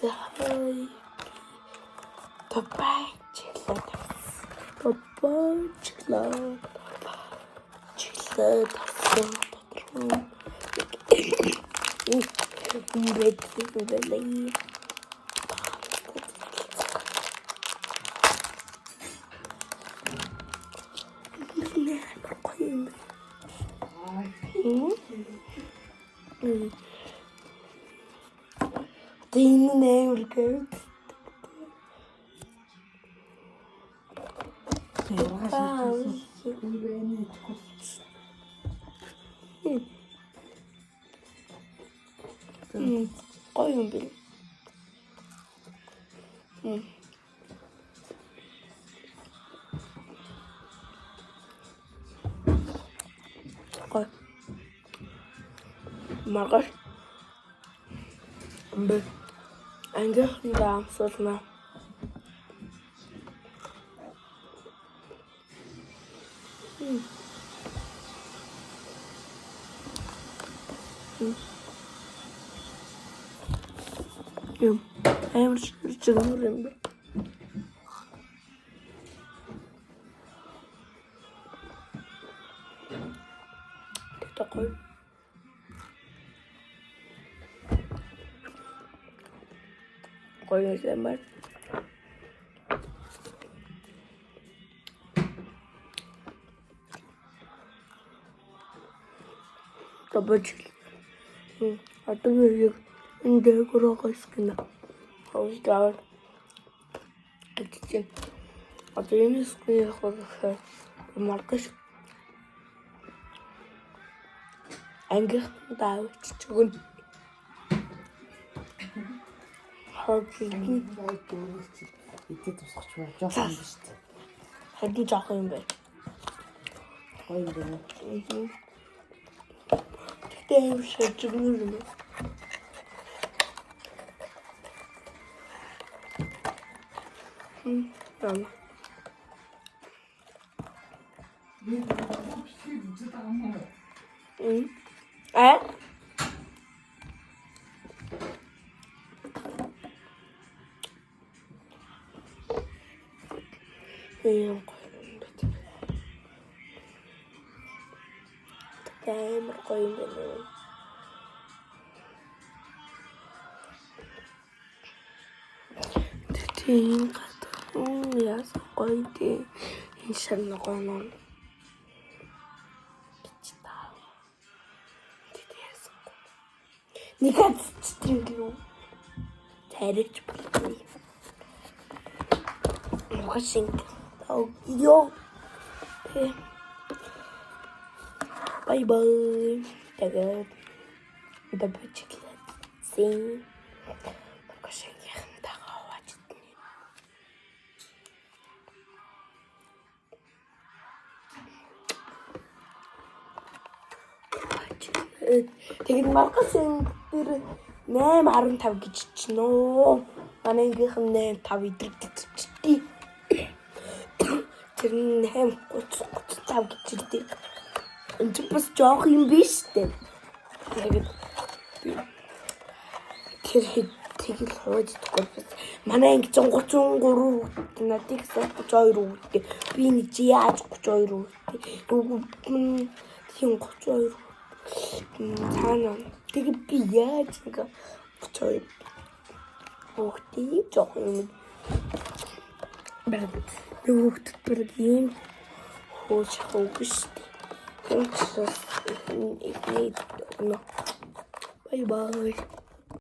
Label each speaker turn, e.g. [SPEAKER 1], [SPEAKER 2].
[SPEAKER 1] Сахай. Табачлаа. Маргаш бе ангихан даамсуулна. I'm children. December. Tabach. I don't know in the Kurokaskin. How's that? I think I didn't squeeze for the Marcus. Anger down to Harping.
[SPEAKER 2] It did was just
[SPEAKER 1] I do talk in bed. They said to me. Yes, going to inshallah on. Nikat stringlung. Tärik play. Washing. Oh, yo. Bye bye. The budget. See. Тэгээд маркасын дээр 8.15 гэж чинь. Манайгийнх нь 8.5 идэрдэгчтэй. Тэр нь 8.35 гэж ирдэг. Энд бас жоох юм биш үү? Тэгээд тэгэл хууддаггүй бас. Манай анги 133 хүүхэд надыг 32 хүүхэд. Би нэг яаж 32 хүүхэд. Тийм 32 Цаана. Тэгээд би яаж ингээ буцаад бүгдийг жоох юм. Бат бүгд бүр юм хөөж хөөж. Бай бай.